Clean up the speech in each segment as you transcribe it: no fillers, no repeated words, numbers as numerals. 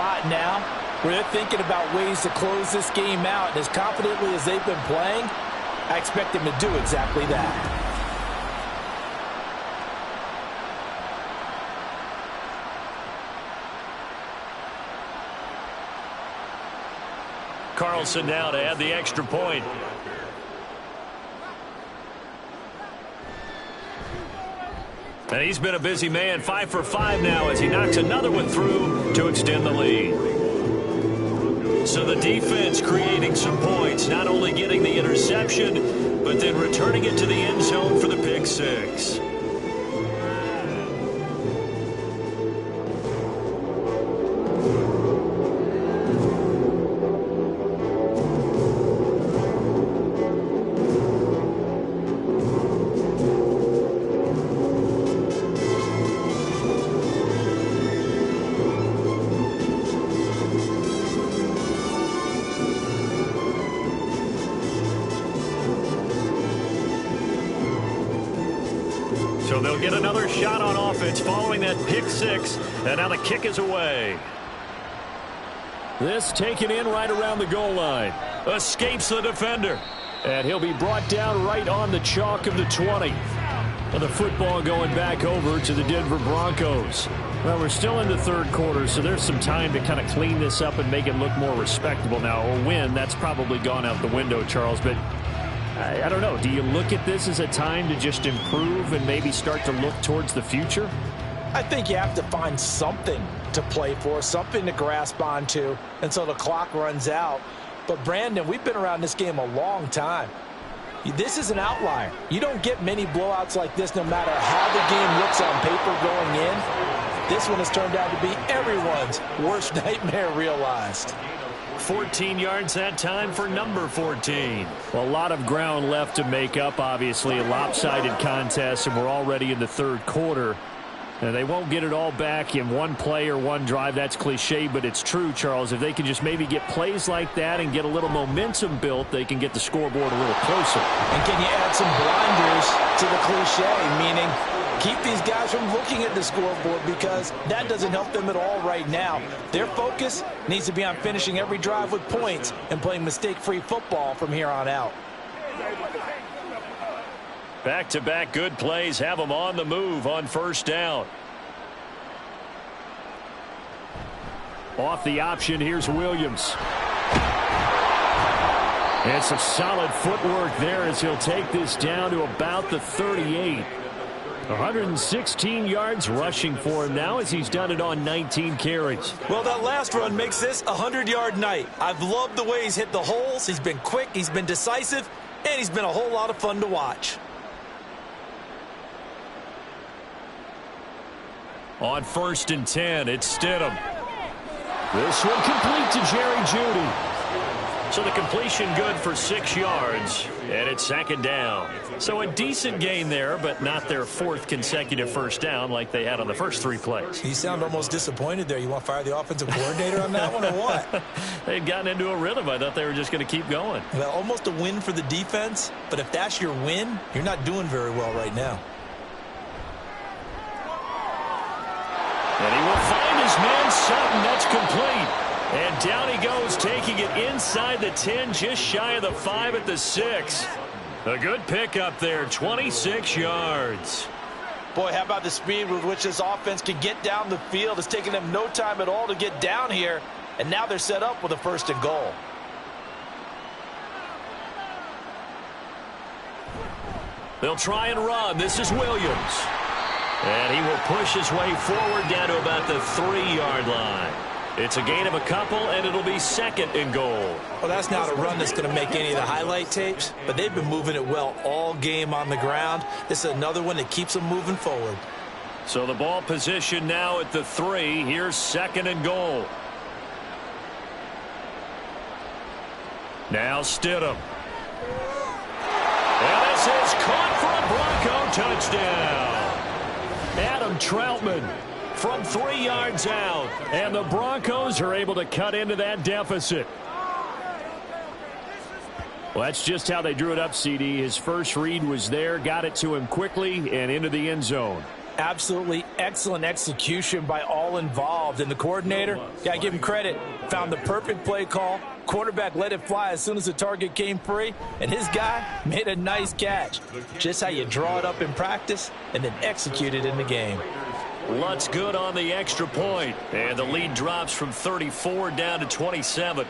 spot now where they're thinking about ways to close this game out. And as confidently as they've been playing, I expect them to do exactly that. Carlson now to add the extra point. And he's been a busy man, 5 for 5 now as he knocks another one through to extend the lead. So the defense creating some points, not only getting the interception, but then returning it to the end zone for the pick six. So they'll get another shot on offense following that pick six, and now the kick is away. This taken in right around the goal line. Escapes the defender. And he'll be brought down right on the chalk of the 20. And the football going back over to the Denver Broncos. Well, we're still in the third quarter, so there's some time to kind of clean this up and make it look more respectable now. A win, that's probably gone out the window, Charles, but I don't know. Do you look at this as a time to just improve and maybe start to look towards the future? I think you have to find something to play for, something to grasp onto until the clock runs out. But, Brandon, we've been around this game a long time. This is an outlier. You don't get many blowouts like this no matter how the game looks on paper going in. This one has turned out to be everyone's worst nightmare realized. 14 yards that time for number 14. Well, a lot of ground left to make up, obviously. A lopsided contest, and we're already in the third quarter. And they won't get it all back in one play or one drive. That's cliche, but it's true, Charles. If they can just maybe get plays like that and get a little momentum built, they can get the scoreboard a little closer. And can you add some blinders to the cliche, meaning keep these guys from looking at the scoreboard, because that doesn't help them at all right now. Their focus needs to be on finishing every drive with points and playing mistake-free football from here on out. Back-to-back good plays have them on the move on first down. Off the option, here's Williams. It's some solid footwork there as he'll take this down to about the 38. 116 yards rushing for him now as he's done it on 19 carries. Well, that last run makes this a 100-yard night. I've loved the way he's hit the holes. He's been quick, he's been decisive, and he's been a whole lot of fun to watch. On 1st and 10, it's Stidham. This one complete to Jerry Jeudy. So the completion good for 6 yards, and it's 2nd down. So a decent gain there, but not their 4th consecutive first down like they had on the first 3 plays. You sound almost disappointed there. You want to fire the offensive coordinator on that one or what? They'd gotten into a rhythm. I thought they were just going to keep going. Well, almost a win for the defense, but if that's your win, you're not doing very well right now. And he will find his man Sutton. That's complete. And down he goes, taking it inside the 10, just shy of the 5 at the 6. A good pickup there, 26 yards. Boy, how about the speed with which this offense can get down the field? It's taken them no time at all to get down here, and now they're set up with a 1st and goal. They'll try and run. This is Williams. And he will push his way forward down to about the 3-yard line. It's a gain of a couple, and it'll be 2nd and goal. Well, that's not a run that's going to make any of the highlight tapes, but they've been moving it well all game on the ground. This is another one that keeps them moving forward. So the ball position now at the 3. Here's 2nd and goal. Now Stidham. And this is caught for a Bronco touchdown. Adam Troutman from 3 yards out, and the Broncos are able to cut into that deficit. Well, that's just how they drew it up, CD. His first read was there, got it to him quickly and into the end zone. Absolutely excellent execution by all involved. And the coordinator, got to give him credit, found the perfect play call. Quarterback let it fly as soon as the target came free, and his guy made a nice catch. Just how you draw it up in practice and then execute it in the game. Lutz good on the extra point, and the lead drops from 34 down to 27.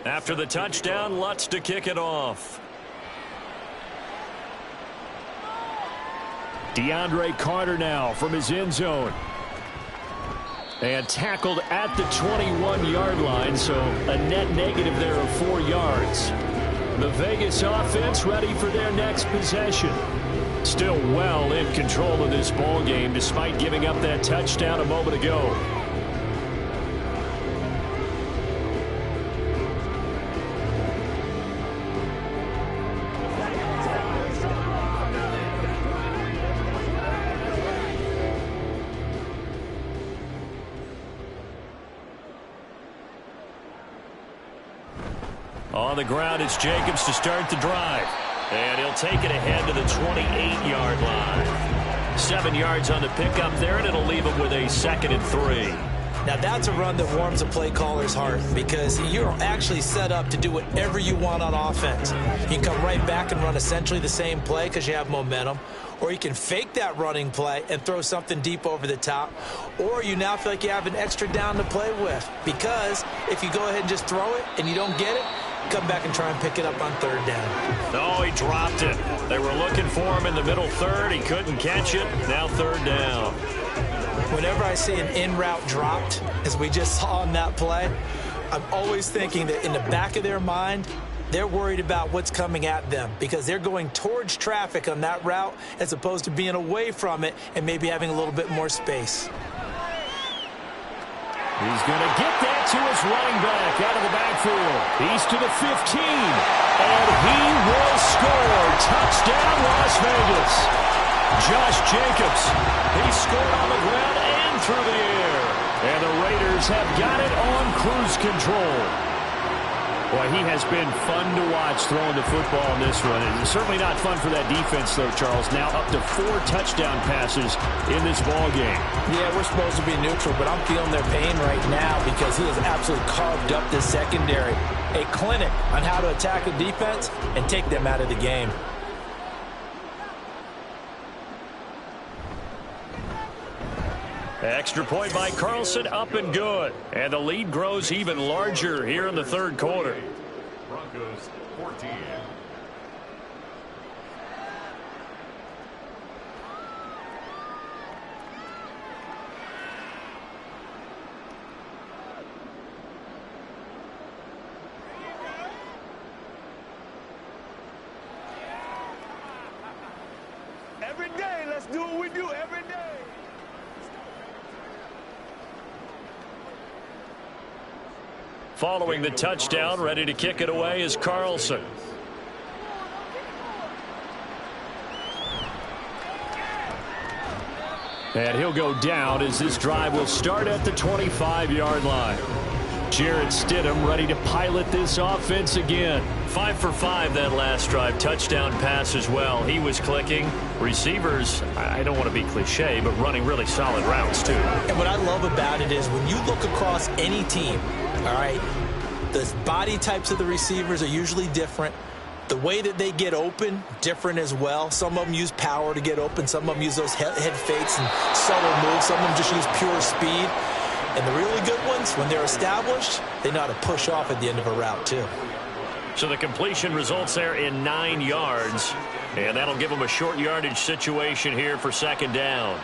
After the touchdown, Lutz to kick it off. DeAndre Carter now from his end zone. And tackled at the 21-yard line, so a net negative there of 4 yards. The Vegas offense ready for their next possession. Still well in control of this ball game despite giving up that touchdown a moment ago. On the ground, it's Jacobs to start the drive. And he'll take it ahead to the 28-yard line. 7 yards on the pickup there, and it'll leave him with a 2nd and 3. Now that's a run that warms a play caller's heart because you're actually set up to do whatever you want on offense. You can come right back and run essentially the same play because you have momentum, or you can fake that running play and throw something deep over the top, or you now feel like you have an extra down to play with because if you go ahead and just throw it and you don't get it, come back and try and pick it up on 3rd down. Oh, he dropped it. They were looking for him in the middle 3rd. He couldn't catch it. Now 3rd down. Whenever I see an in-route dropped, as we just saw on that play, I'm always thinking that in the back of their mind, they're worried about what's coming at them because they're going towards traffic on that route as opposed to being away from it and maybe having a little bit more space. He's going to get that to his running back out of the backfield. He's to the 15, and he will score. Touchdown, Las Vegas. Josh Jacobs, he scored on the ground and through the air. And the Raiders have got it on cruise control. Boy, he has been fun to watch throwing the football in this one. It's certainly not fun for that defense, though, Charles. Now up to 4 touchdown passes in this ball game. Yeah, we're supposed to be neutral, but I'm feeling their pain right now because he has absolutely carved up this secondary. A clinic on how to attack a defense and take them out of the game. Extra point by Carlson, up and good. And the lead grows even larger here in the 3rd quarter. Broncos 14. Every day, let's do what we do every day. Following the touchdown, ready to kick it away is Carlson. And he'll go down as this drive will start at the 25-yard line. Jarrett Stidham ready to pilot this offense again. 5 for 5 that last drive. Touchdown pass as well. He was clicking. Receivers, I don't want to be cliche, but running really solid routes too. And what I love about it is when you look across any team, all right, the body types of the receivers are usually different. The way that they get open, different as well. Some of them use power to get open. Some of them use those head fakes and subtle moves. Some of them just use pure speed. And the really good ones, when they're established, they know how to push off at the end of a route too. So the completion results there in 9 yards. And that'll give them a short yardage situation here for 2nd down.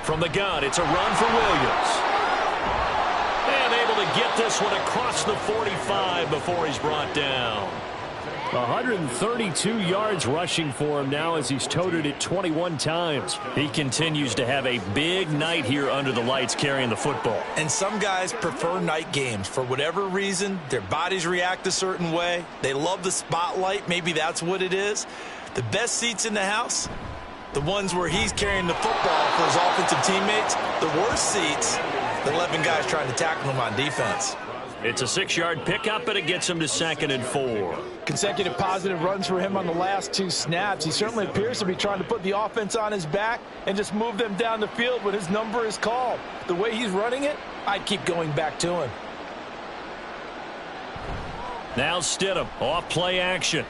From the gun, it's a run for Williams. And able to get this one across the 45 before he's brought down. 132 yards rushing for him now as he's toted it 21 times. He continues to have a big night here under the lights carrying the football. And some guys prefer night games. For whatever reason, their bodies react a certain way. They love the spotlight. Maybe that's what it is. The best seats in the house, the ones where he's carrying the football for his offensive teammates. The worst seats, the 11 guys trying to tackle him on defense. It's a 6-yard pickup, and it gets him to 2nd and 4. Consecutive positive runs for him on the last 2 snaps. He certainly appears to be trying to put the offense on his back and just move them down the field when his number is called. The way he's running it, I'd keep going back to him. Now Stidham, off play action.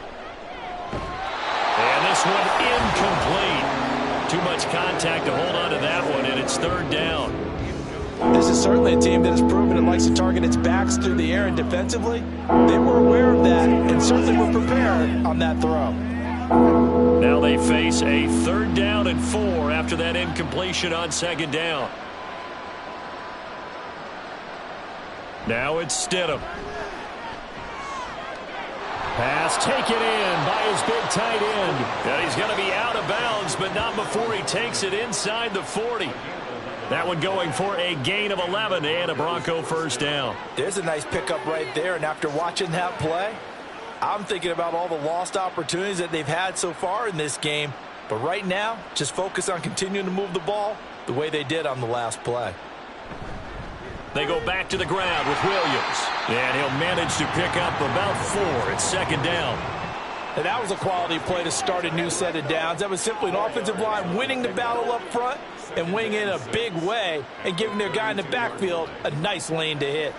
And this one incomplete. Too much contact to hold on to that one, and it's 3rd down. This is certainly a team that has proven it likes to target its backs through the air, and defensively, they were aware of that and certainly were prepared on that throw. Now they face a 3rd down and 4 after that incompletion on 2nd down. Now it's Stidham. Pass taken in by his big tight end. And he's going to be out of bounds, but not before he takes it inside the 40. That one going for a gain of 11 and a Bronco 1st down. There's a nice pickup right there, and after watching that play, I'm thinking about all the lost opportunities that they've had so far in this game. But right now, just focus on continuing to move the ball the way they did on the last play. They go back to the ground with Williams. And he'll manage to pick up about 4. It's 2nd down. And that was a quality play to start a new set of downs. That was simply an offensive line winning the battle up front and winning in a big way and giving their guy in the backfield a nice lane to hit.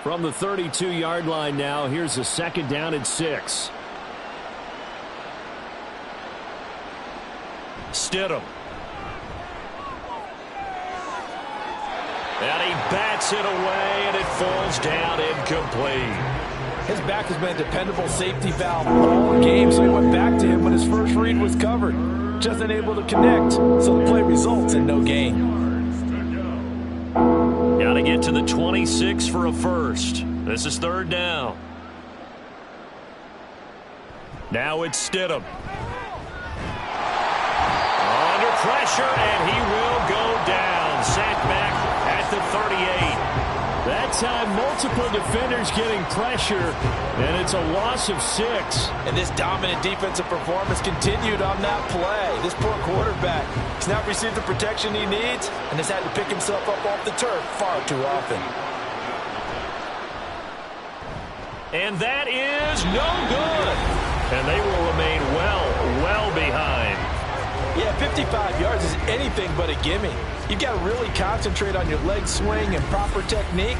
From the 32-yard line now, here's a 2nd down and 6. Stidham. And he bats it away, and it falls down incomplete. His back has been a dependable safety valve all game, so he went back to him when his first read was covered. Just unable to connect, so the play results in no gain. Got to get to the 26 for a first. This is 3rd down. Now it's Stidham. Under pressure, and he will go down. Sacked back at the 38. That time, multiple defenders getting pressure, and it's a loss of 6. And this dominant defensive performance continued on that play. This poor quarterback has not received the protection he needs and has had to pick himself up off the turf far too often. And that is no good. And they will remain well behind. Yeah, 55 yards is anything but a gimme. You've got to really concentrate on your leg swing and proper technique.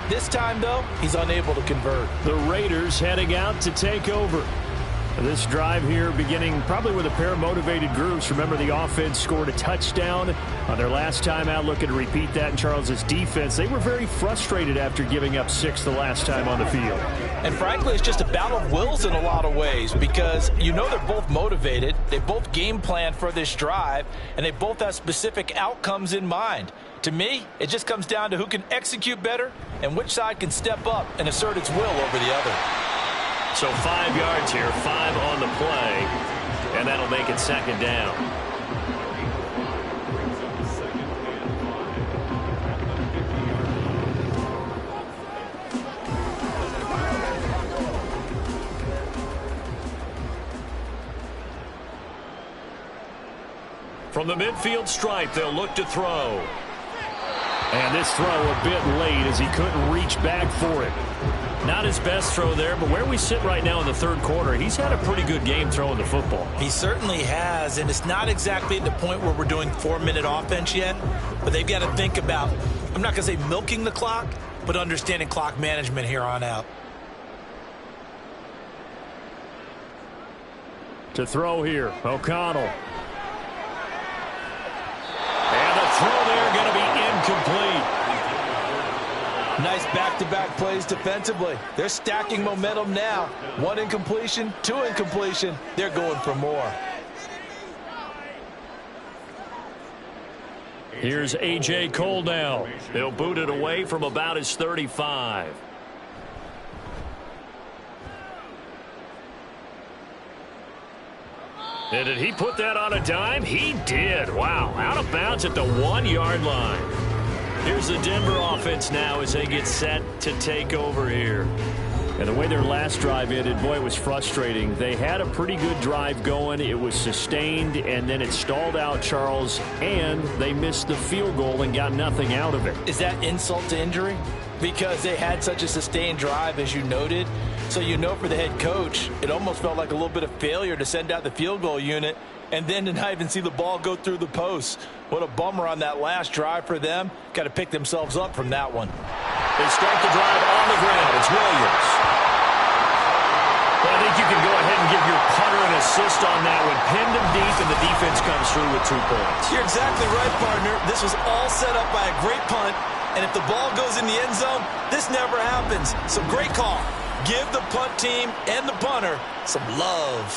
This time, though, he's unable to convert. The Raiders heading out to take over. This drive here beginning probably with a pair of motivated groups. Remember, the offense scored a touchdown on their last time out, looking to repeat that in Charles's defense. They were very frustrated after giving up 6 the last time on the field. And frankly, it's just a battle of wills in a lot of ways because you know they're both motivated. They both game plan for this drive, and they both have specific outcomes in mind. To me, it just comes down to who can execute better and which side can step up and assert its will over the other. So 5 yards here, 5 on the play, and that'll make it 2nd down. From the midfield stripe, they'll look to throw. And this throw a bit late as he couldn't reach back for it. Not his best throw there, but where we sit right now in the 3rd quarter, he's had a pretty good game throwing the football. He certainly has, and it's not exactly at the point where we're doing 4-minute offense yet, but they've got to think about, I'm not going to say milking the clock, but understanding clock management here on out. To throw here, O'Connell. And the throw there going to be incomplete. Nice back-to-back plays defensively. They're stacking momentum now. 1 incompletion, 2 incompletion. They're going for more. Here's A.J. Cole now. He'll boot it away from about his 35. And did he put that on a dime? He did. Wow. Out of bounds at the 1-yard line. Here's the Denver offense now as they get set to take over here. And the way their last drive ended, boy, it was frustrating. They had a pretty good drive going. It was sustained, and then it stalled out, Charles, and they missed the field goal and got nothing out of it. Is that insult to injury? Because they had such a sustained drive, as you noted. So you know for the head coach, it almost felt like a little bit of failure to send out the field goal unit and then to not even see the ball go through the post. What a bummer on that last drive for them. Got to pick themselves up from that one. They start the drive on the ground. It's Williams. Well, I think you can go ahead and give your punter an assist on that one. Pinned him deep, and the defense comes through with 2 points. You're exactly right, partner. This was all set up by a great punt, and if the ball goes in the end zone, this never happens. So great call. Give the punt team and the punter some love.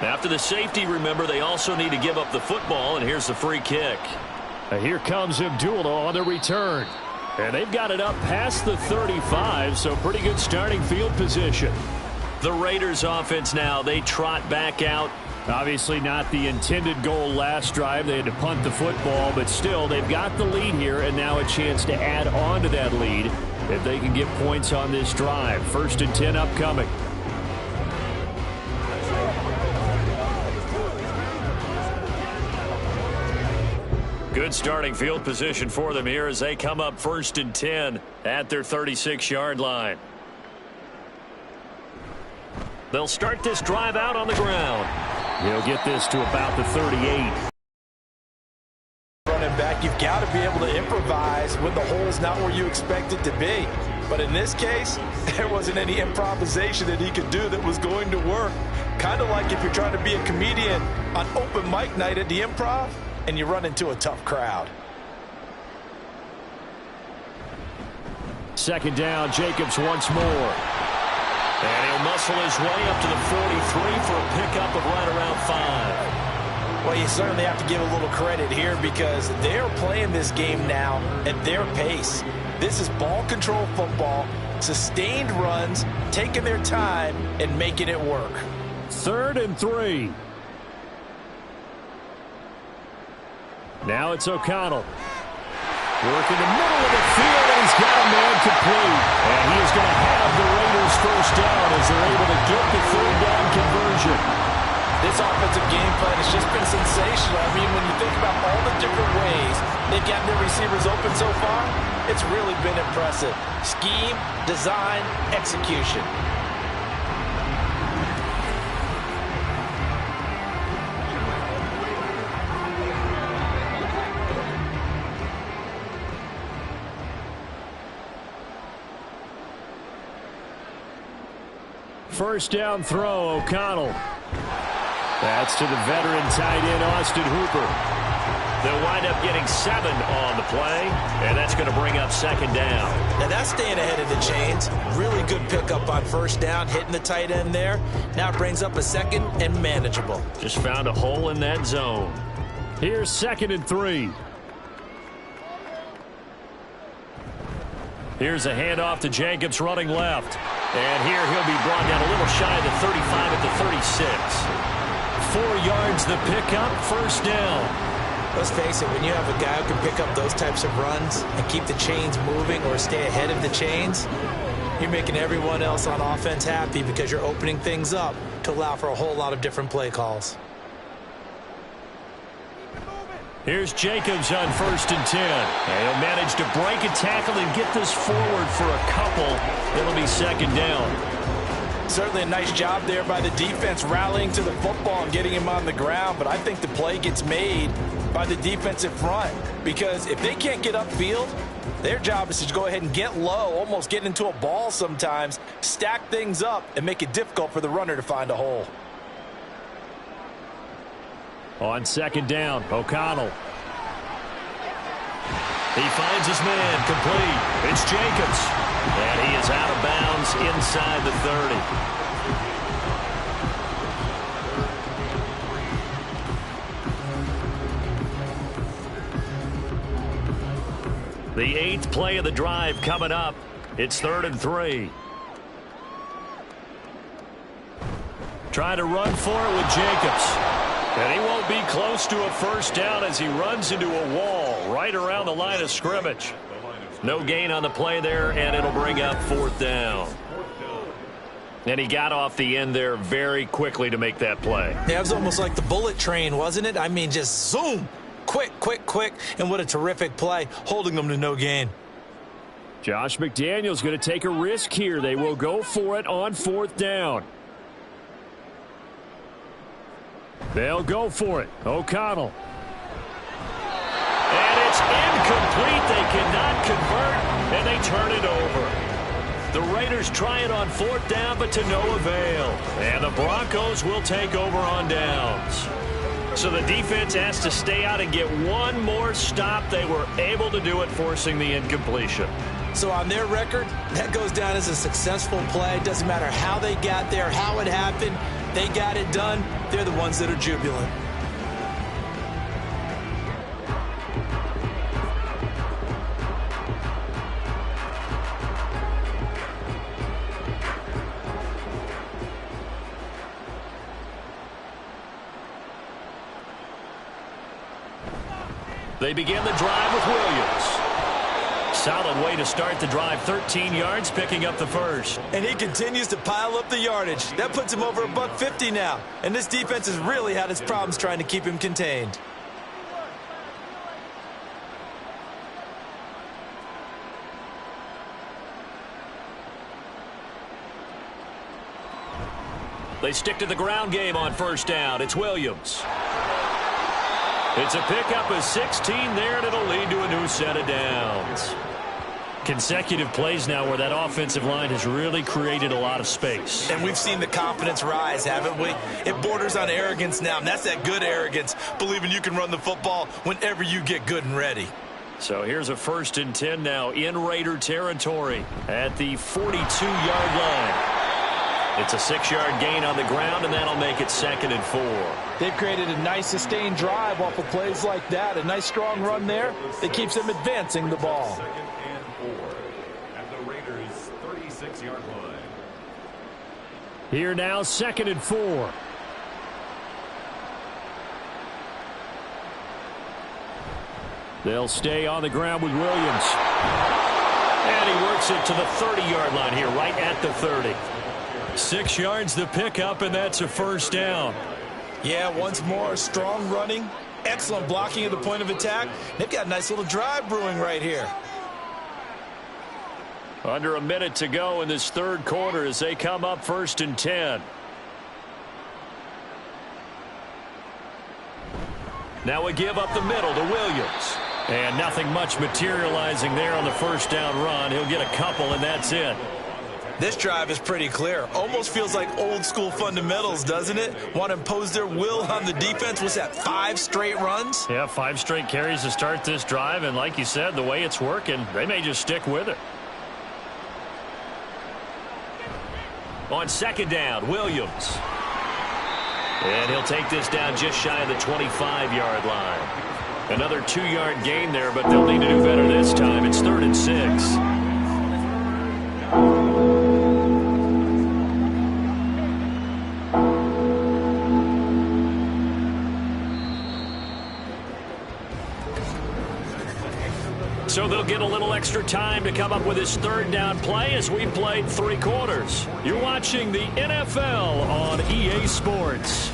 After the safety, remember, they also need to give up the football, and here's the free kick. And here comes Abdullah on the return. And they've got it up past the 35, so pretty good starting field position. The Raiders offense now, they trot back out. Obviously not the intended goal last drive. They had to punt the football, but still, they've got the lead here, and now a chance to add on to that lead if they can get points on this drive. 1st and 10 upcoming. Good starting field position for them here as they come up 1st and 10 at their 36-yard line. They'll start this drive out on the ground. He'll get this to about the 38. Running back, you've got to be able to improvise when the hole's not where you expect it to be. But in this case, there wasn't any improvisation that he could do that was going to work. Kind of like if you're trying to be a comedian on open mic night at the Improv and you run into a tough crowd. 2nd down, Jacobs once more. And he'll muscle his way up to the 43 for a pickup of right around 5. Well, you certainly have to give a little credit here because they're playing this game now at their pace. This is ball control football, sustained runs, taking their time and making it work. 3rd and 3. Now it's O'Connell. Working the middle of the field, and he's got a man complete. And he is going to have the Raiders 1st down as they're able to get the 3rd down conversion. This offensive game plan has just been sensational. I mean, when you think about all the different ways they've gotten their receivers open so far, it's really been impressive. Scheme, design, execution. First down throw, O'Connell. That's to the veteran tight end, Austin Hooper. They'll wind up getting 7 on the play, and that's going to bring up 2nd down. Now that's staying ahead of the chains. Really good pickup on 1st down, hitting the tight end there. Now it brings up a 2nd and manageable. Just found a hole in that zone. Here's 2nd and 3. Here's a handoff to Jacobs running left. And here he'll be brought down a little shy of the 35 at the 36. 4 yards the pickup, 1st down. Let's face it, when you have a guy who can pick up those types of runs and keep the chains moving or stay ahead of the chains, you're making everyone else on offense happy because you're opening things up to allow for a whole lot of different play calls. Here's Jacobs on 1st and 10. And he'll manage to break a tackle and get this forward for a couple. It'll be 2nd down. Certainly a nice job there by the defense rallying to the football and getting him on the ground. But I think the play gets made by the defensive front because if they can't get upfield, their job is to go ahead and get low, almost get into a ball sometimes, stack things up, and make it difficult for the runner to find a hole. On 2nd down, O'Connell. He finds his man, complete. It's Jacobs. And he is out of bounds inside the 30. The 8th play of the drive coming up. It's 3rd and 3. Trying to run for it with Jacobs. And he won't be close to a first down as he runs into a wall right around the line of scrimmage. No gain on the play there, and it'll bring up 4th down. And he got off the end there very quickly to make that play. Yeah, it was almost like the bullet train, wasn't it? I mean, just zoom. Quick, quick, quick. And what a terrific play, holding them to no gain. Josh McDaniels going to take a risk here. They will go for it on 4th down. They'll go for it. O'Connell. And it's incomplete. They cannot convert, and they turn it over. The Raiders try it on 4th down, but to no avail. And the Broncos will take over on downs. So the defense has to stay out and get one more stop. They were able to do it, forcing the incompletion. So on their record, that goes down as a successful play. Doesn't matter how they got there, how it happened. They got it done. They're the ones that are jubilant. They begin the drive with Williams. Solid way to start the drive. 13 yards, picking up the first. And he continues to pile up the yardage. That puts him over $150 now. And this defense has really had its problems trying to keep him contained. They stick to the ground game on 1st down. It's Williams. It's a pickup of 16 there, and it'll lead to a new set of downs. Consecutive plays now where that offensive line has really created a lot of space. And we've seen the confidence rise, haven't we? It borders on arrogance now, and that's that good arrogance, believing you can run the football whenever you get good and ready. So here's a 1st and 10 now in Raider territory at the 42-yard line. It's a 6-yard gain on the ground, and that'll make it 2nd and 4. They've created a nice sustained drive off of plays like that. A nice strong run there that keeps them advancing the ball. 2nd and 4 at the Raiders' 36-yard line. Here now, 2nd and 4. They'll stay on the ground with Williams. And he works it to the 30-yard line here, right at the 30. 6 yards the pickup, and that's a 1st down. Yeah, once more, strong running, excellent blocking at the point of attack. They've got a nice little drive brewing right here. Under a minute to go in this 3rd quarter as they come up 1st and 10. Now a give up the middle to Williams. And nothing much materializing there on the 1st down run. He'll get a couple, and that's it. This drive is pretty clear. Almost feels like old school fundamentals, doesn't it? Want to impose their will on the defense. Was that 5 straight runs? Yeah, 5 straight carries to start this drive. And like you said, the way it's working, they may just stick with it. On 2nd down, Williams. And he'll take this down just shy of the 25-yard line. Another 2-yard gain there, but they'll need to do better this time. It's 3rd and 6. So they'll get a little extra time to come up with his 3rd down play as we played 3 quarters. You're watching the NFL on EA Sports.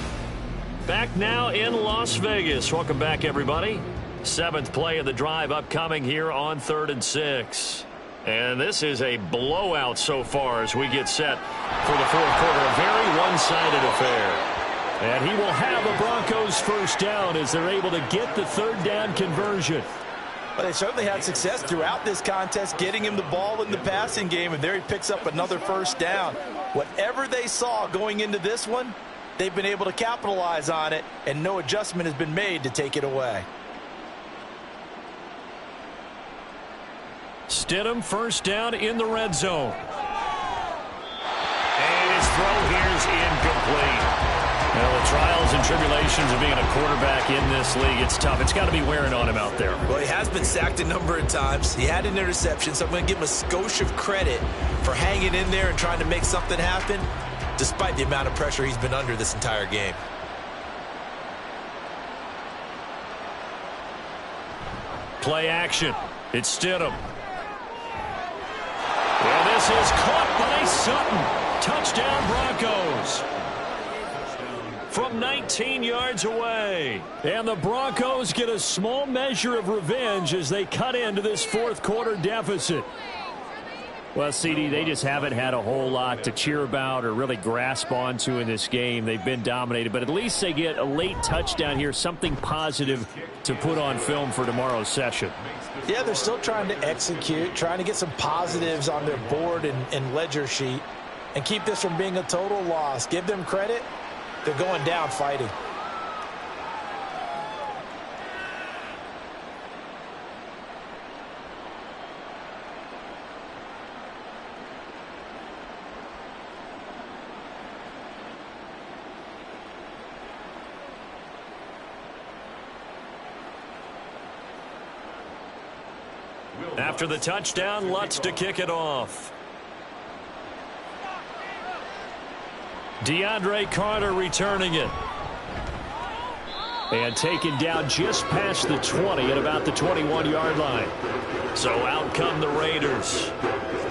Back now in Las Vegas. Welcome back, everybody. 7th play of the drive upcoming here on 3rd and 6. And this is a blowout so far as we get set for the 4th quarter. A very one-sided affair. And he will have a Broncos 1st down as they're able to get the 3rd down conversion. Well, they certainly had success throughout this contest, getting him the ball in the passing game, and there he picks up another 1st down. Whatever they saw going into this one, they've been able to capitalize on it, and no adjustment has been made to take it away. Stidham first down in the red zone. And his throw here is incomplete. Well, the trials and tribulations of being a quarterback in this league, it's tough. It's got to be wearing on him out there. Well, he has been sacked a number of times. He had an interception, so I'm going to give him a skosh of credit for hanging in there and trying to make something happen, despite the amount of pressure he's been under this entire game. Play action. It's Stidham. And this is caught by Sutton. Touchdown Broncos. From 19 yards away. And the Broncos get a small measure of revenge as they cut into this fourth quarter deficit. Well, CD, they just haven't had a whole lot to cheer about or really grasp onto in this game. They've been dominated, but at least they get a late touchdown here, something positive to put on film for tomorrow's session. Yeah, they're still trying to execute, trying to get some positives on their board and ledger sheet and keep this from being a total loss. Give them credit. They're going down fighting. After the touchdown, Lutz to kick it off. DeAndre Carter returning it. And taken down just past the 20 at about the 21-yard line. So out come the Raiders.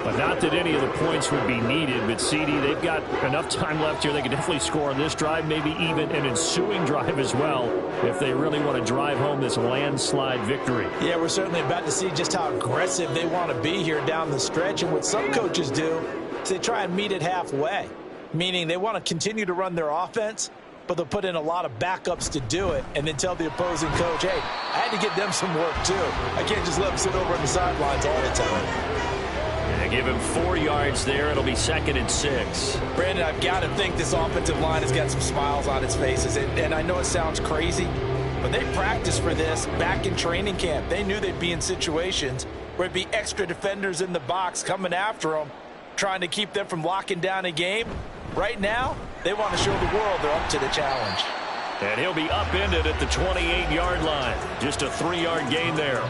But not that any of the points would be needed, but CD, they've got enough time left here. They can definitely score on this drive, maybe even an ensuing drive as well, if they really want to drive home this landslide victory. Yeah, we're certainly about to see just how aggressive they want to be here down the stretch. And what some coaches do is they try and meet it halfway, meaning they want to continue to run their offense, but they'll put in a lot of backups to do it and then tell the opposing coach, hey, I had to give them some work too. I can't just let them sit over on the sidelines all the time. Give him 4 yards there. It'll be 2nd and 6. Brandon, I've got to think this offensive line has got some smiles on its faces. And I know it sounds crazy, but they practiced for this back in training camp. They knew they'd be in situations where it'd be extra defenders in the box coming after them, trying to keep them from locking down a game. Right now, they want to show the world they're up to the challenge. And he'll be upended at the 28-yard line. Just a 3-yard gain there.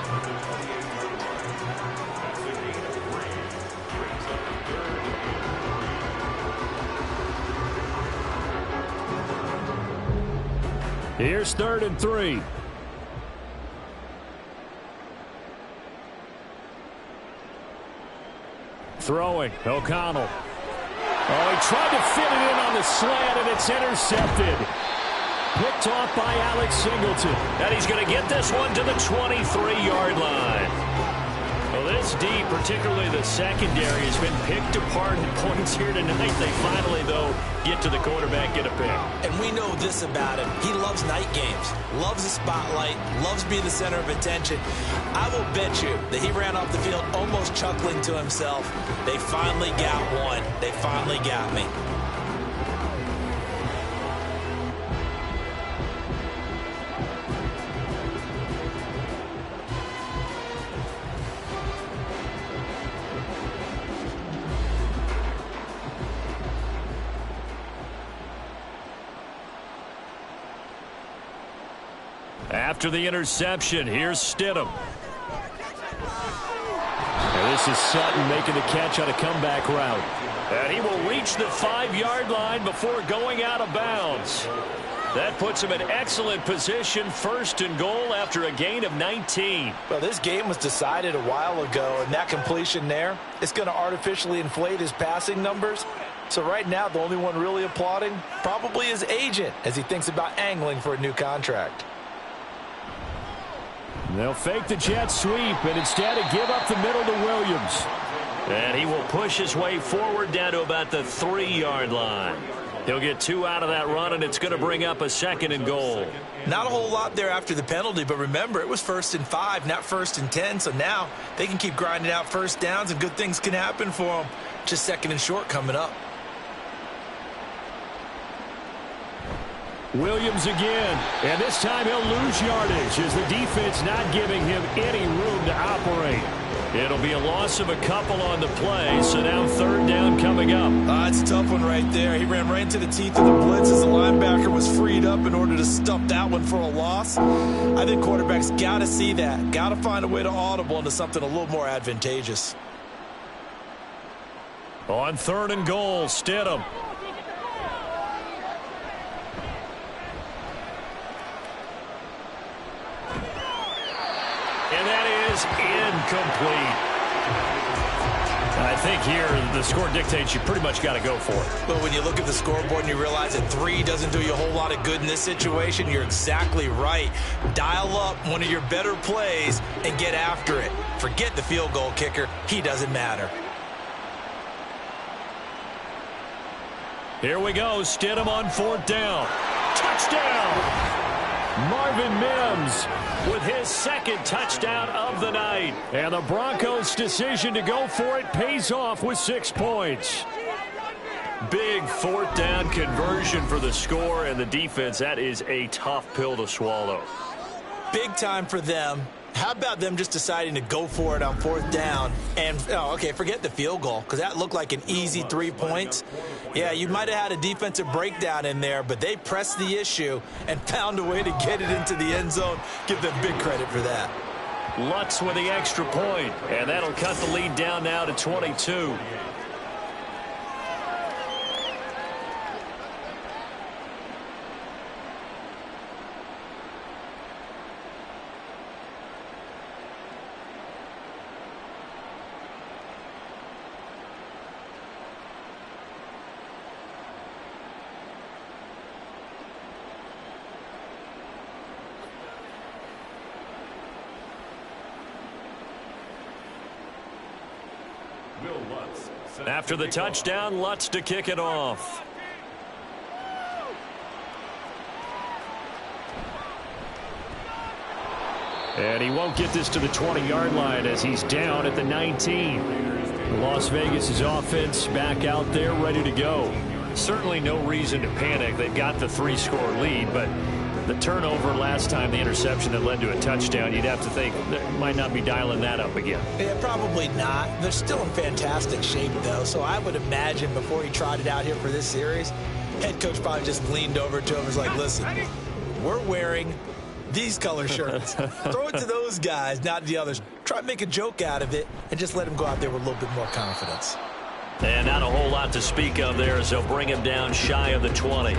Here's 3rd and 3. Throwing, O'Connell. Oh, he tried to fit it in on the slant, and it's intercepted. Picked off by Alex Singleton. And he's going to get this one to the 23-yard line. Well, this D, particularly the secondary, has been picked apart in points here tonight. They finally, though, get to the quarterback, get a pick. And we know this about him. He loves night games, loves the spotlight, loves being the center of attention. I will bet you that he ran off the field almost chuckling to himself. They finally got one. They finally got me. After the interception, here's Stidham. And this is Sutton making the catch on a comeback route. And he will reach the 5-yard line before going out of bounds. That puts him in excellent position, 1st and goal after a gain of 19. Well, this game was decided a while ago, and that completion there is going to artificially inflate his passing numbers. So right now, the only one really applauding probably his agent as he thinks about angling for a new contract. They'll fake the jet sweep and instead give up the middle to Williams. And he will push his way forward down to about the 3-yard line. He'll get 2 out of that run, and it's going to bring up a 2nd and goal. Not a whole lot there after the penalty, but remember, it was 1st and 5, not 1st and 10. So now they can keep grinding out first downs, and good things can happen for them. Just 2nd and short coming up. Williams again, and this time he'll lose yardage as the defense not giving him any room to operate. It'll be a loss of a couple on the play, so now third down coming up. It's a tough one right there. He ran right into the teeth of the blitz as the linebacker was freed up in order to stuff that one for a loss. I think quarterbacks got to see that. Got to find a way to audible into something a little more advantageous. On third and goal, Stidham. And that is incomplete. And I think here the score dictates you pretty much got to go for it. But when you look at the scoreboard and you realize that 3 doesn't do you a whole lot of good in this situation, you're exactly right. Dial up one of your better plays and get after it. Forget the field goal kicker. He doesn't matter. Here we go. Stidham on fourth down. Touchdown! Marvin Mims with his second touchdown of the night. And the Broncos' decision to go for it pays off with 6 points. Big fourth down conversion for the score, and the defense, that is a tough pill to swallow. Big time for them. How about them just deciding to go for it on fourth down? And, okay, forget the field goal, because that looked like an easy 3 points. Yeah, you might have had a defensive breakdown in there, but they pressed the issue and found a way to get it into the end zone. Give them big credit for that. Lutz with the extra point, and that'll cut the lead down now to 22. After the touchdown, Lutz to kick it off. And he won't get this to the 20-yard line as he's down at the 19. Las Vegas' offense back out there ready to go. Certainly no reason to panic. They've got the 3-score lead, but the turnover last time, the interception that led to a touchdown, you'd have to think they might not be dialing that up again. Yeah, probably not. They're still in fantastic shape, though, so I would imagine before he trotted out here for this series, head coach probably just leaned over to him and was like, listen, we're wearing these color shirts. Throw it to those guys, not the others. Try to make a joke out of it and just let him go out there with a little bit more confidence. And not a whole lot to speak of there as they'll bring him down shy of the 20.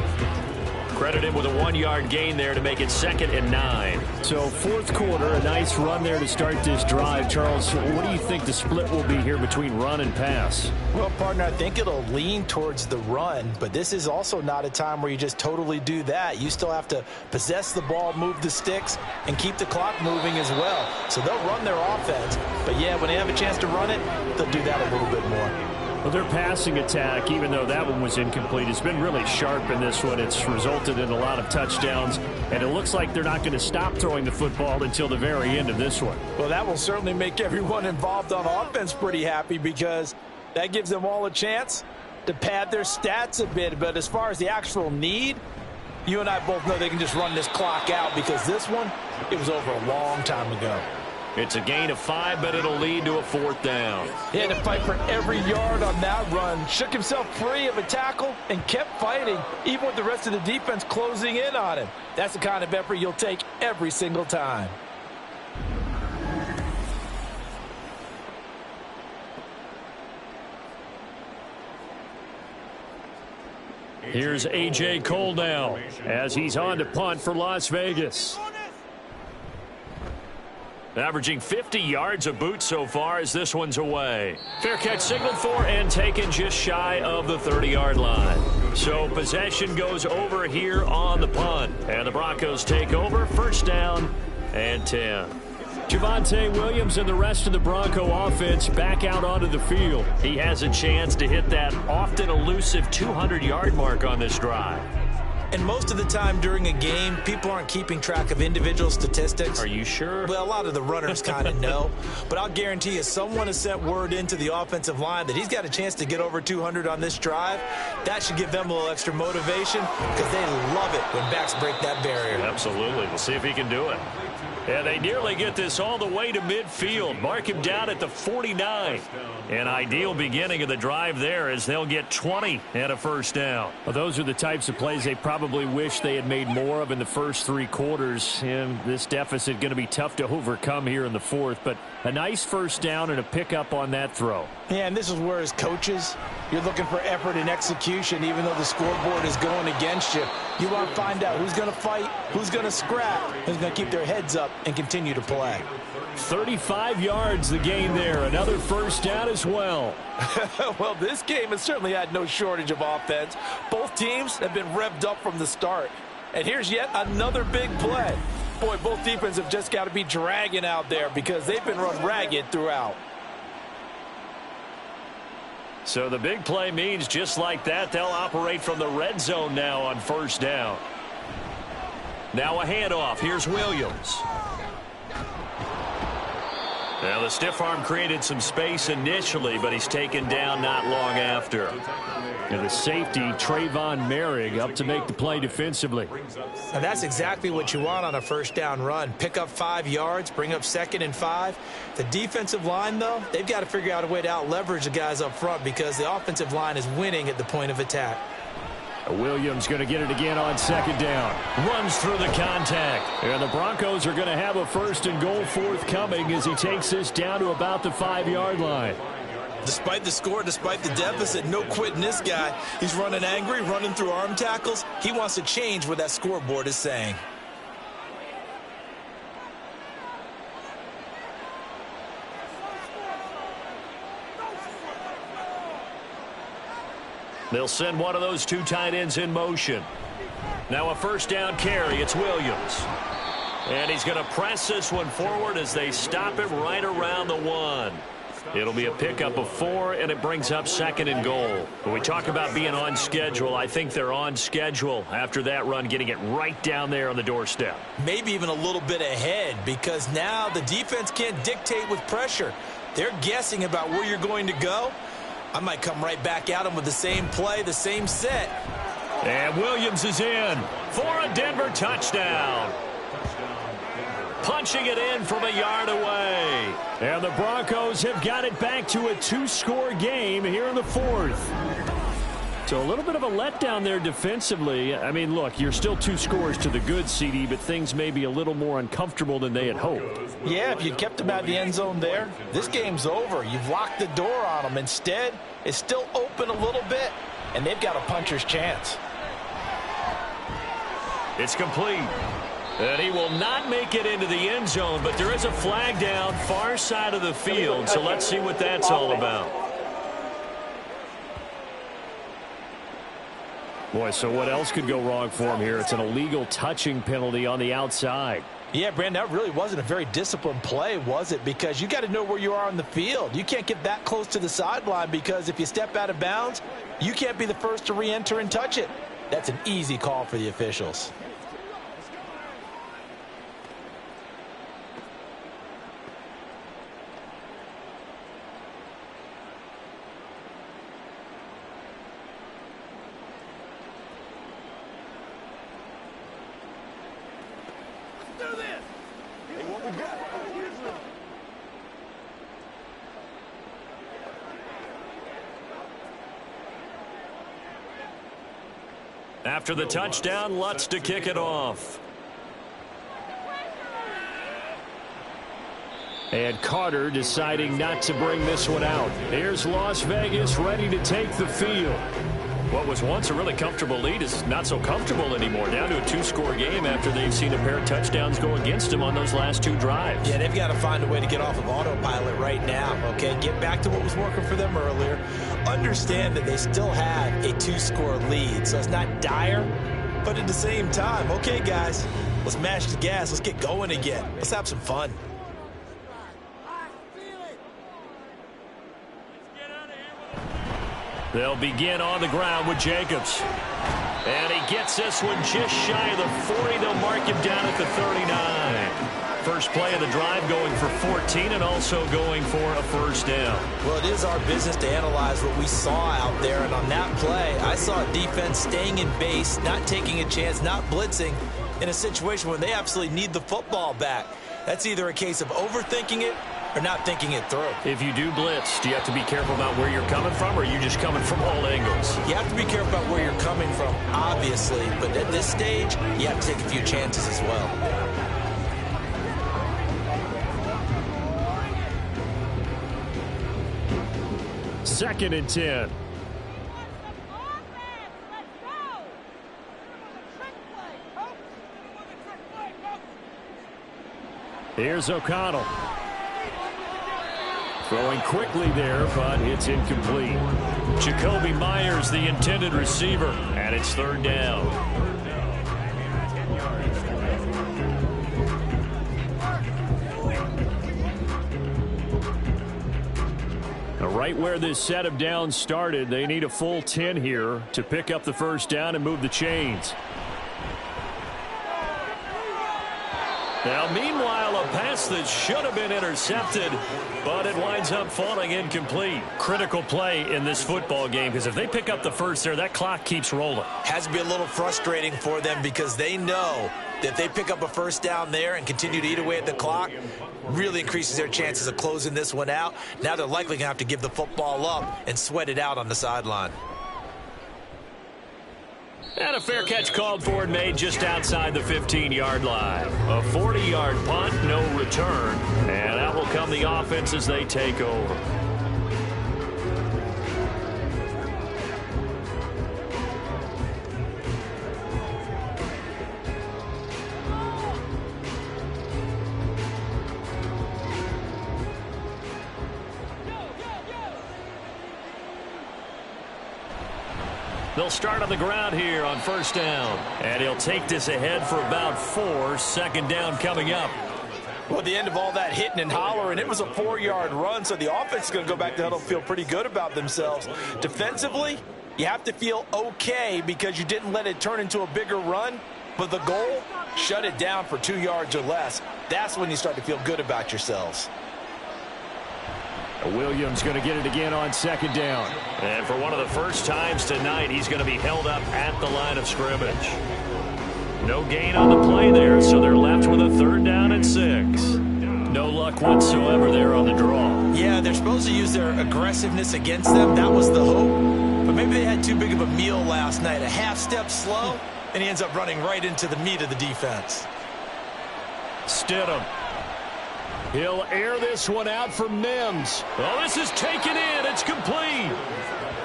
Credit him with a 1-yard gain there to make it 2nd and 9. So fourth quarter, a nice run there to start this drive. Charles, what do you think the split will be here between run and pass? Well, partner, I think it'll lean towards the run, but this is also not a time where you just totally do that. You still have to possess the ball, move the sticks, and keep the clock moving as well. So they'll run their offense, but yeah, when they have a chance to run it, they'll do that a little bit more. Well, their passing attack, even though that one was incomplete, has been really sharp in this one. It's resulted in a lot of touchdowns, and it looks like they're not going to stop throwing the football until the very end of this one. Well, that will certainly make everyone involved on offense pretty happy because that gives them all a chance to pad their stats a bit. But as far as the actual need, you and I both know they can just run this clock out because this one, it was over a long time ago. It's a gain of 5, but it'll lead to a 4th down. He had to fight for every yard on that run. Shook himself free of a tackle and kept fighting, even with the rest of the defense closing in on him. That's the kind of effort you'll take every single time. Here's A.J. Cole now as he's on to punt for Las Vegas. Averaging 50 yards a boot so far as this one's away. Fair catch signaled for and taken just shy of the 30-yard line. So possession goes over here on the punt. And the Broncos take over, 1st down and 10. Javonte Williams and the rest of the Bronco offense back out onto the field. He has a chance to hit that often elusive 200-yard mark on this drive. And most of the time during a game, people aren't keeping track of individual statistics. Are you sure? Well, a lot of the runners kind of know. But I'll guarantee you, someone has sent word into the offensive line that he's got a chance to get over 200 on this drive. That should give them a little extra motivation because they love it when backs break that barrier. Absolutely. We'll see if he can do it. And they nearly get this all the way to midfield. Mark him down at the 49. An ideal beginning of the drive there as they'll get 20 and a first down. Well, those are the types of plays they probably wish they had made more of in the first 3 quarters. And this deficit going to be tough to overcome here in the fourth. But a nice first down and a pickup on that throw. Yeah, and this is where as coaches, you're looking for effort and execution even though the scoreboard is going against you. You want to find out who's going to fight, who's going to scrap, who's going to keep their heads up and continue to play. 35 yards the gain there. Another first down as well. Well, this game has certainly had no shortage of offense. Both teams have been revved up from the start. And here's yet another big play. Boy, both defenses have just got to be dragging out there because they've been run ragged throughout. So the big play means just like that, they'll operate from the red zone now on first down. Now a handoff. Here's Williams. Now the stiff arm created some space initially, but he's taken down not long after. And the safety, Trayvon Merrick, up to make the play defensively. And that's exactly what you want on a first down run. Pick up 5 yards, bring up 2nd and 5. The defensive line, though, they've got to figure out a way to out-leverage the guys up front because the offensive line is winning at the point of attack. Williams going to get it again on 2nd down. Runs through the contact. And the Broncos are going to have a 1st and goal forthcoming as he takes this down to about the 5-yard line. Despite the score, despite the deficit, no quitting this guy. He's running angry, running through arm tackles. He wants to change what that scoreboard is saying. They'll send one of those 2 tight ends in motion. Now a first down carry. It's Williams. And he's going to press this one forward as they stop it right around the 1. It'll be a pickup of 4, and it brings up 2nd and goal. When we talk about being on schedule, I think they're on schedule after that run, getting it right down there on the doorstep. Maybe even a little bit ahead because now the defense can't dictate with pressure. They're guessing about where you're going to go. I might come right back at them with the same play, the same set. And Williams is in for a Denver touchdown. Punching it in from a yard away. And the Broncos have got it back to a 2-score game here in the 4th. So a little bit of a letdown there defensively. I mean, look, you're still 2 scores to the good, CD, but things may be a little more uncomfortable than they had hoped. Yeah, if you kept them out of the end zone there, this game's over. You've locked the door on them. Instead, it's still open a little bit, and they've got a puncher's chance. It's complete. And he will not make it into the end zone, but there is a flag down far side of the field, so let's see what that's all about. Boy, so what else could go wrong for him here? It's an illegal touching penalty on the outside. Yeah, Brandon, that really wasn't a very disciplined play, was it? Because you got to know where you are on the field. You can't get that close to the sideline because if you step out of bounds, you can't be the first to re-enter and touch it. That's an easy call for the officials. After the touchdown, Lutz to kick it off. And Carter deciding not to bring this one out. Here's Las Vegas ready to take the field. What was once a really comfortable lead is not so comfortable anymore. Down to a 2-score game after they've seen a pair of touchdowns go against them on those last 2 drives. Yeah, they've got to find a way to get off of autopilot right now, okay? Get back to what was working for them earlier. Understand that they still have a 2-score lead, so it's not dire, but at the same time, okay, guys, let's mash the gas. Let's get going again. Let's have some fun. They'll begin on the ground with Jacobs. And he gets this one just shy of the 40. They'll mark him down at the 39. First play of the drive going for 14 and also going for a first down. Well, it is our business to analyze what we saw out there. And on that play, I saw a defense staying in base, not taking a chance, not blitzing in a situation where they absolutely need the football back. That's either a case of overthinking it or not thinking it through. If you do blitz, do you have to be careful about where you're coming from, or are you just coming from all angles? You have to be careful about where you're coming from, obviously, but at this stage, you have to take a few chances as well. Second and 10. Here's O'Connell. Throwing quickly there, but it's incomplete. Jacoby Myers, the intended receiver, and it's third down. Right where this set of downs started, they need a full 10 here to pick up the first down and move the chains. Now, meanwhile, a pass that should have been intercepted, but it winds up falling incomplete. Critical play in this football game, because if they pick up the first there, that clock keeps rolling. Has to be a little frustrating for them because they know that if they pick up a first down there and continue to eat away at the clock, really increases their chances of closing this one out. Now they're likely going to have to give the football up and sweat it out on the sideline. And a fair catch called for and made just outside the 15-yard line. A 40-yard punt, no return. And out will come the offense as they take over. They'll start on the ground here on first down. And he'll take this ahead for about 4. Second down coming up. Well, at the end of all that hitting and hollering, it was a 4-yard run, so the offense is going to go back to huddle and feel pretty good about themselves. Defensively, you have to feel okay because you didn't let it turn into a bigger run, but the goal, shut it down for 2 yards or less. That's when you start to feel good about yourselves. Williams going to get it again on second down. And for one of the first times tonight, he's going to be held up at the line of scrimmage. No gain on the play there, so they're left with a third down and 6. No luck whatsoever there on the draw. Yeah, they're supposed to use their aggressiveness against them. That was the hope. But maybe they had too big of a meal last night. A half step slow, and he ends up running right into the meat of the defense. Stidham. He'll air this one out for Mims. Oh, this is taken in. It's complete.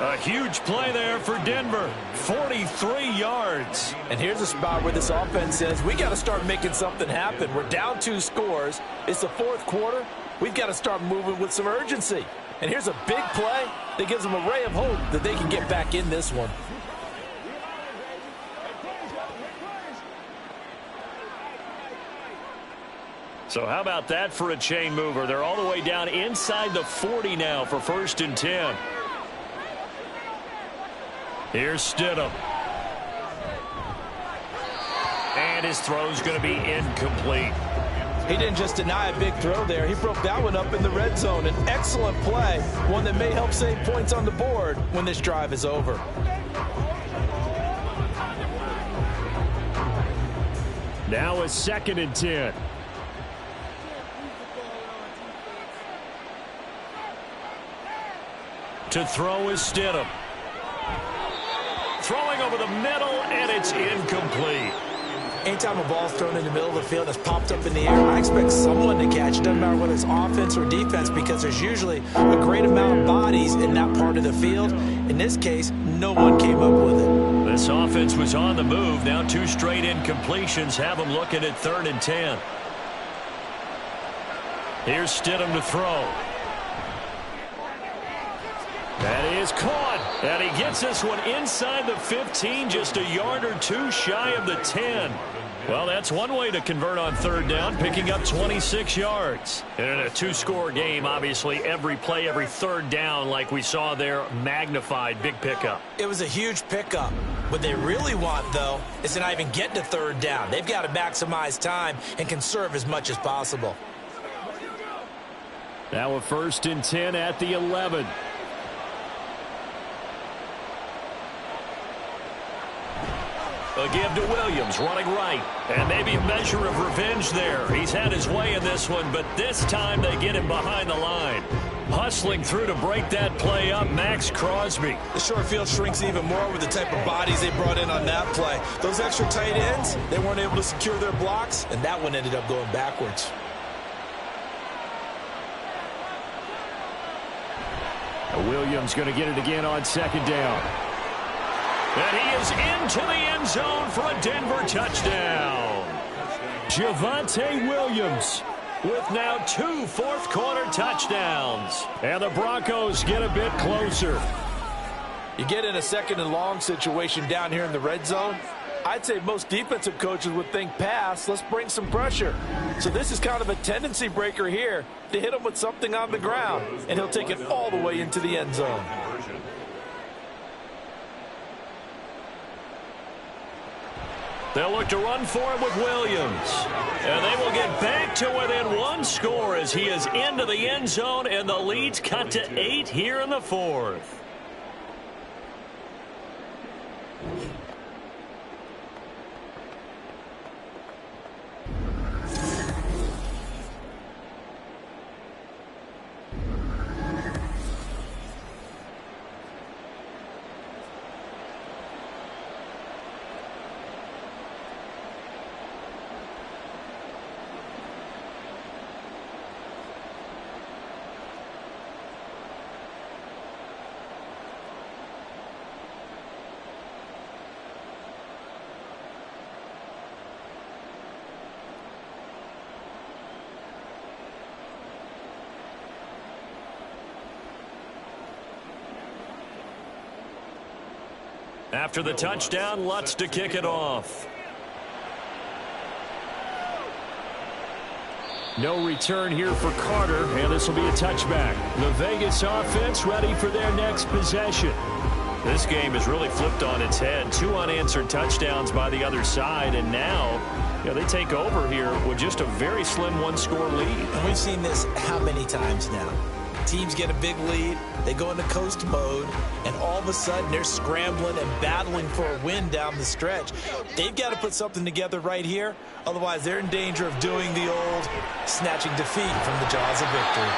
A huge play there for Denver. 43 yards. And here's a spot where this offense says, we got to start making something happen. We're down 2 scores. It's the fourth quarter. We've got to start moving with some urgency. And here's a big play that gives them a ray of hope that they can get back in this one. So how about that for a chain mover? They're all the way down inside the 40 now for first and 10. Here's Stidham. And his throw's going to be incomplete. He didn't just deny a big throw there. He broke that one up in the red zone. An excellent play, one that may help save points on the board when this drive is over. Now a second and 10. To throw is Stidham. Throwing over the middle, and it's incomplete. Anytime a ball's thrown in the middle of the field that's popped up in the air, I expect someone to catch it. Doesn't matter whether it's offense or defense, because there's usually a great amount of bodies in that part of the field. In this case, no one came up with it. This offense was on the move. Now 2 straight incompletions have them looking at third and 10. Here's Stidham to throw. That is caught, and he gets this one inside the 15, just a yard or 2 shy of the 10. Well, that's one way to convert on third down, picking up 26 yards. And in a 2-score game, obviously, every play, every third down, like we saw there, magnified, big pickup. It was a huge pickup. What they really want, though, is to not even get to third down. They've got to maximize time and conserve as much as possible. Now a first and 10 at the 11. A give to Williams, running right. And maybe a measure of revenge there. He's had his way in this one, but this time they get him behind the line. Hustling through to break that play up, Max Crosby. The short field shrinks even more with the type of bodies they brought in on that play. Those extra tight ends, they weren't able to secure their blocks, and that one ended up going backwards. Williams going to get it again on second down. And he is into the end zone for a Denver touchdown. Javonte Williams with now 2 fourth-quarter touchdowns. And the Broncos get a bit closer. You get in a second and long situation down here in the red zone, I'd say most defensive coaches would think pass, let's bring some pressure. So this is kind of a tendency breaker here to hit him with something on the ground, and he'll take it all the way into the end zone. They'll look to run for it with Williams. And they will get back to within 1 score as he is into the end zone, and the lead's cut to 8 here in the fourth. After the touchdown, Lutz to kick it off. No return here for Carter, and this will be a touchback. The Vegas offense ready for their next possession. This game is really flipped on its head. 2 unanswered touchdowns by the other side, and now they take over here with just a very slim 1-score lead. And we've seen this how many times now? Teams get a big lead, they go into coast mode, and all of a sudden they're scrambling and battling for a win down the stretch. They've got to put something together right here, otherwise they're in danger of doing the old snatching defeat from the jaws of victory.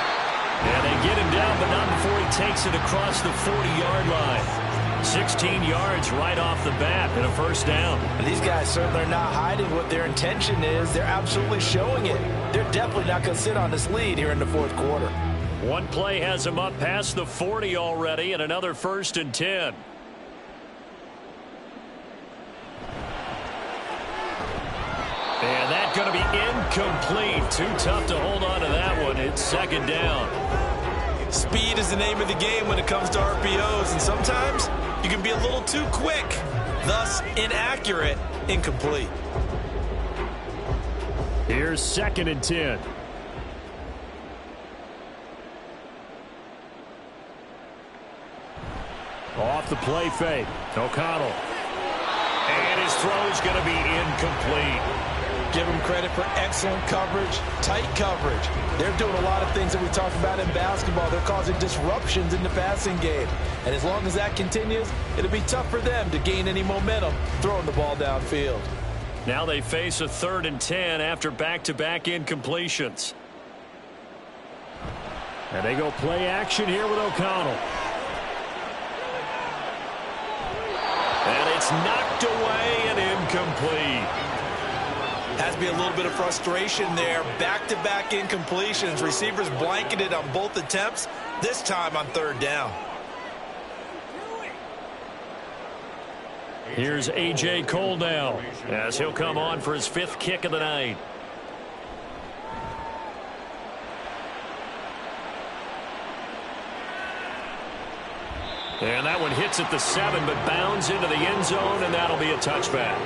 Yeah, they get him down, but not before he takes it across the 40-yard line. 16 yards right off the bat and a first down. And these guys certainly are not hiding what their intention is. They're absolutely showing it. They're definitely not going to sit on this lead here in the fourth quarter. One play has him up past the 40 already, and another 1st and 10. And that's going to be incomplete. Too tough to hold on to that one. It's 2nd down. Speed is the name of the game when it comes to RPOs, and sometimes you can be a little too quick, thus inaccurate, incomplete. Here's 2nd and 10. Off the play fake. O'Connell. And his throw's going to be incomplete. Give them credit for excellent coverage, tight coverage. They're doing a lot of things that we talk about in basketball. They're causing disruptions in the passing game. And as long as that continues, it'll be tough for them to gain any momentum throwing the ball downfield. Now they face a 3rd and 10 after back-to-back incompletions. And they go play action here with O'Connell. And it's knocked away and incomplete. Has to be a little bit of frustration there. Back-to-back incompletions. Receivers blanketed on both attempts, this time on 3rd down. Here's A.J. Cole now as he'll come on for his 5th kick of the night. And that one hits at the 7, but bounds into the end zone, and that'll be a touchback.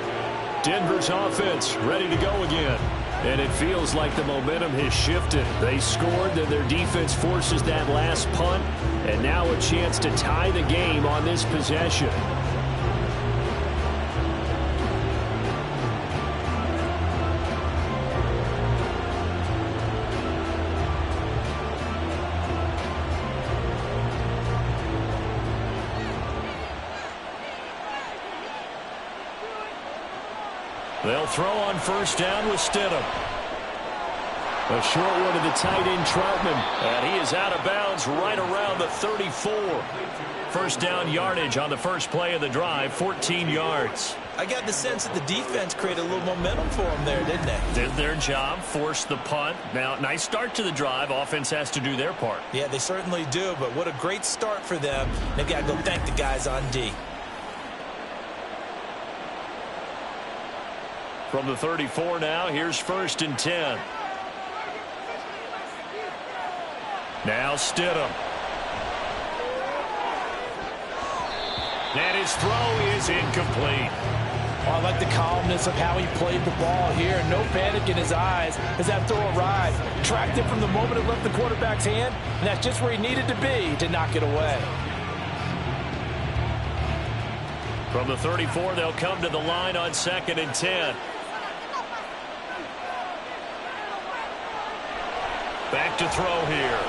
Denver's offense ready to go again. And it feels like the momentum has shifted. They scored, then their defense forces that last punt, and now a chance to tie the game on this possession. They'll throw on first down with Stidham. A short one to the tight end, Troutman. And he is out of bounds right around the 34. First down yardage on the first play of the drive, 14 yards. I got the sense that the defense created a little momentum for them there, didn't they? Did their job, forced the punt. Now, nice start to the drive. Offense has to do their part. Yeah, they certainly do, but what a great start for them. They've got to go thank the guys on D. From the 34 now, here's 1st and 10. Now Stidham. And his throw is incomplete. Oh, I like the calmness of how he played the ball here. No panic in his eyes as that throw arrived. Tracked it from the moment it left the quarterback's hand, and that's just where he needed to be to knock it away. From the 34, they'll come to the line on 2nd and 10. Back to throw here.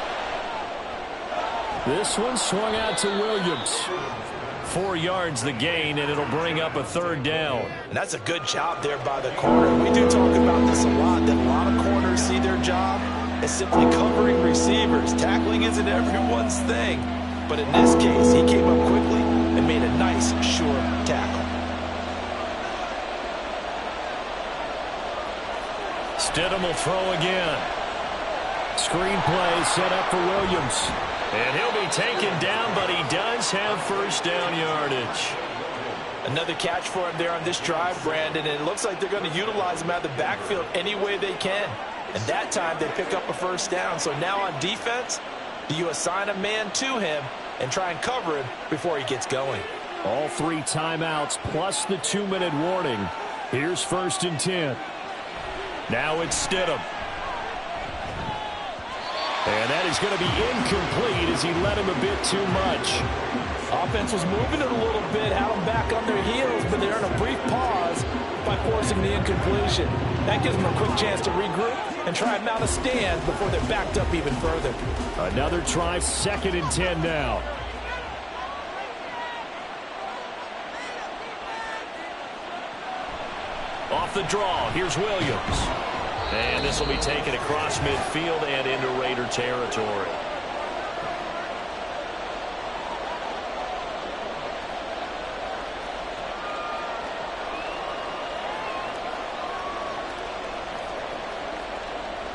This one swung out to Williams. 4 yards the gain, and it'll bring up a 3rd down. And that's a good job there by the corner. We do talk about this a lot, that a lot of corners see their job as simply covering receivers. Tackling isn't everyone's thing. But in this case, he came up quickly and made a nice, short tackle. Stidham will throw again. Screen play set up for Williams. And he'll be taken down, but he does have first down yardage. Another catch for him there on this drive, Brandon, and it looks like they're going to utilize him out of the backfield any way they can. And that time they pick up a first down. So now on defense, do you assign a man to him and try and cover him before he gets going? All 3 timeouts plus the 2-minute warning. Here's 1st and 10. Now it's Stidham. And that is going to be incomplete as he led him a bit too much. Offense was moving it a little bit, had them back on their heels, but they're in a brief pause by forcing the incompletion. That gives them a quick chance to regroup and try and mount a stand before they're backed up even further. Another try, 2nd and 10 now. Off the draw, here's Williams. And this will be taken across midfield and into Raider territory.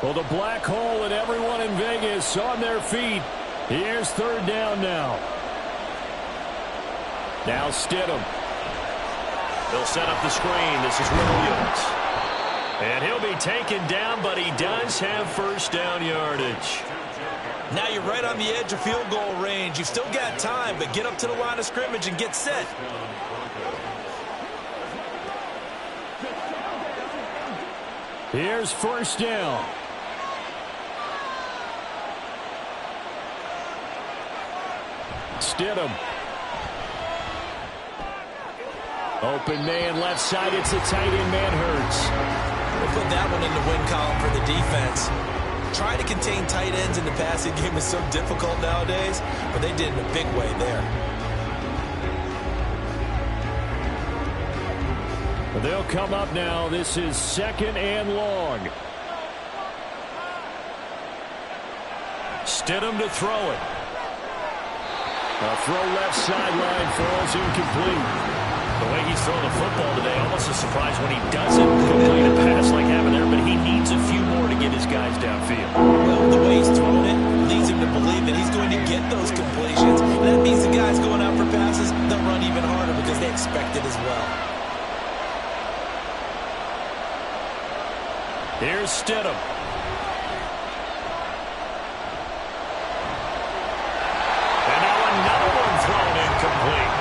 Well, the black hole and everyone in Vegas on their feet. Here's 3rd down now. Now Stidham. They'll set up the screen. This is Williams. And he'll be taken down, but he does have first down yardage. Now you're right on the edge of field goal range. You've still got time, but get up to the line of scrimmage and get set. Here's first down. Stidham. Open man left side. It's a tight end man Hurts. We'll put that one in the win column for the defense. Trying to contain tight ends in the passing game is so difficult nowadays, but they did in a big way there. They'll come up now. This is 2nd and long. Stidham to throw it. A throw left sideline falls incomplete. The way he's throwing the football today, almost a surprise when he doesn't complete a pass like happened there, but he needs a few more to get his guys downfield. Well, the way he's throwing it leads him to believe that he's going to get those completions. And that means the guys going out for passes, they'll run even harder because they expect it as well. Here's Stidham. And now another one thrown incomplete.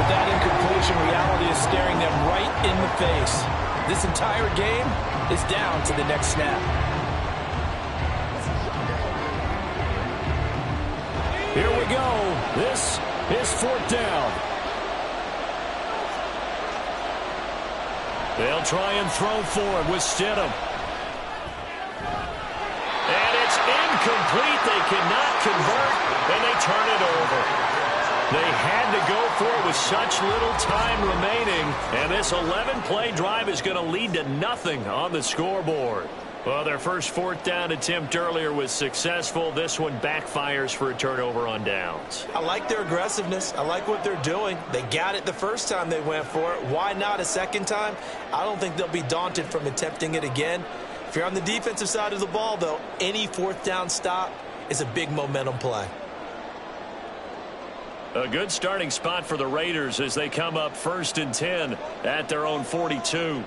With that incompletion, reality is staring them right in the face. This entire game is down to the next snap. Here we go. This is 4th down. They'll try and throw for it with Stidham. And it's incomplete. They cannot convert, and they turn it over. They had to go for it with such little time remaining, and this 11-play drive is going to lead to nothing on the scoreboard. Well, their first fourth down attempt earlier was successful. This one backfires for a turnover on downs. I like their aggressiveness. I like what they're doing. They got it the first time they went for it. Why not a second time? I don't think they'll be daunted from attempting it again. If you're on the defensive side of the ball, though, any fourth down stop is a big momentum play. A good starting spot for the Raiders as they come up 1st and 10 at their own 42.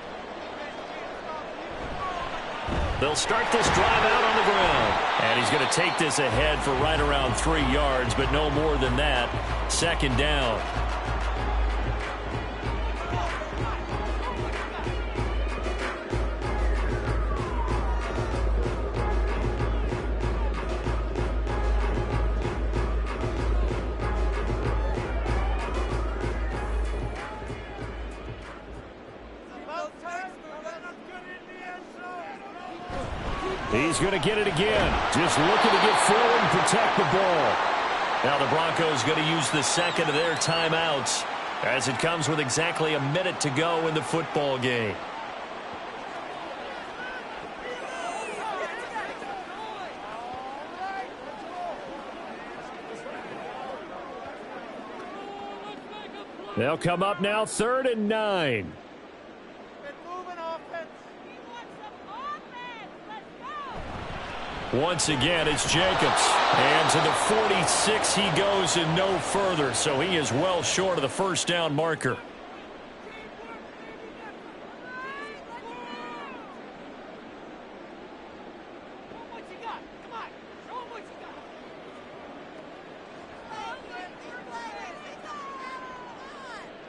They'll start this drive out on the ground. And he's going to take this ahead for right around 3 yards, but no more than that. 2nd down. He's going to get it again. Just looking to get forward and protect the ball. Now the Broncos going to use the second of their timeouts as it comes with exactly a minute to go in the football game. They'll come up now 3rd and 9. Once again, it's Jacobs. And to the 46 he goes and no further. So he is well short of the first down marker.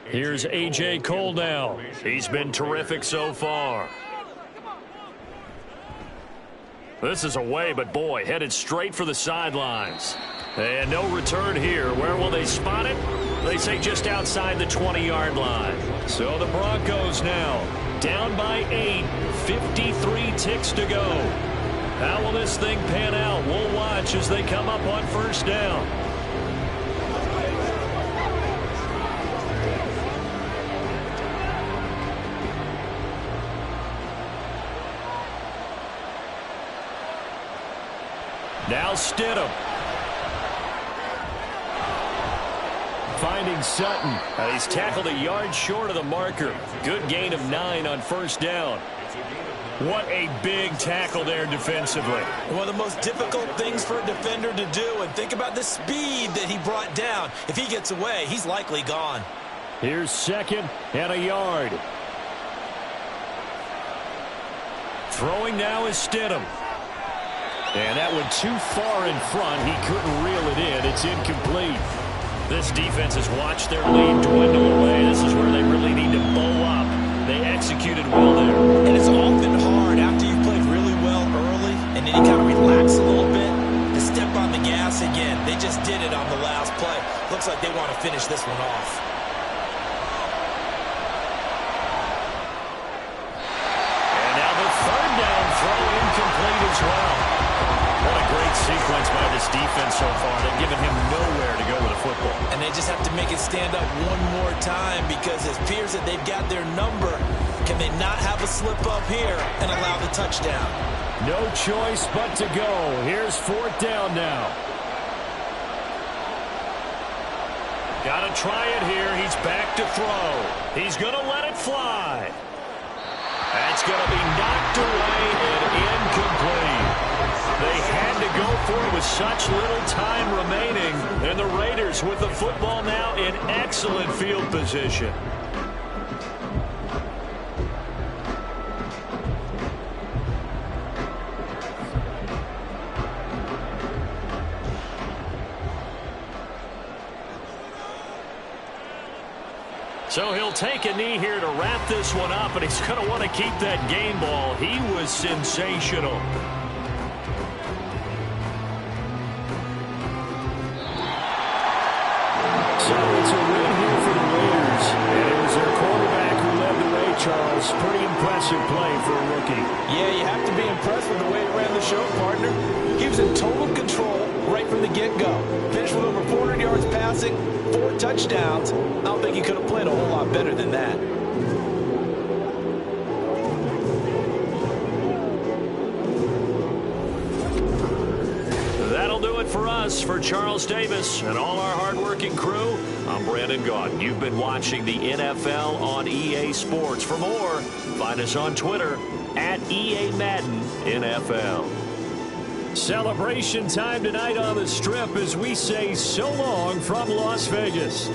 Here's A.J. Cole now. He's been terrific so far. This is away, but boy, headed straight for the sidelines. And no return here. Where will they spot it? They say just outside the 20-yard line. So the Broncos now down by 8, 53 ticks to go. How will this thing pan out? We'll watch as they come up on 1st down. Now Stidham. Finding Sutton. He's tackled a yard short of the marker. Good gain of 9 on 1st down. What a big tackle there defensively. One of the most difficult things for a defender to do. And think about the speed that he brought down. If he gets away, he's likely gone. Here's 2nd and a yard. Throwing now is Stidham. And that went too far in front. He couldn't reel it in. It's incomplete. This defense has watched their lead dwindle away. This is where they really need to bow up. They executed well there. And it's often hard after you've played really well early and then you kind of relax a little bit to step on the gas again. They just did it on the last play. Looks like they want to finish this one off. And now the 3rd down throw incomplete as well. What a great sequence by this defense so far. They've given him nowhere to go with a football. And they just have to make it stand up one more time because it appears that they've got their number. Can they not have a slip up here and allow the touchdown? No choice but to go. Here's 4th down now. Got to try it here. He's back to throw. He's going to let it fly. That's going to be knocked away and incomplete. They had to go for it with such little time remaining. And the Raiders with the football now in excellent field position. So he'll take a knee here to wrap this one up, and he's going to want to keep that game ball. He was sensational. So it's a win here for the Raiders, and it was their quarterback who led the way, Charles. Pretty impressive play for a rookie. Yeah, you have to be impressed with the way he ran the show, partner. He was in total control. right from the get-go. Finished with over 400 yards passing, 4 touchdowns. I don't think he could have played a whole lot better than that. That'll do it for us. For Charles Davis and all our hardworking crew, I'm Brandon Gaudin. You've been watching the NFL on EA Sports. For more, find us on Twitter at EA Madden NFL. Celebration time tonight on the Strip as we say so long from Las Vegas.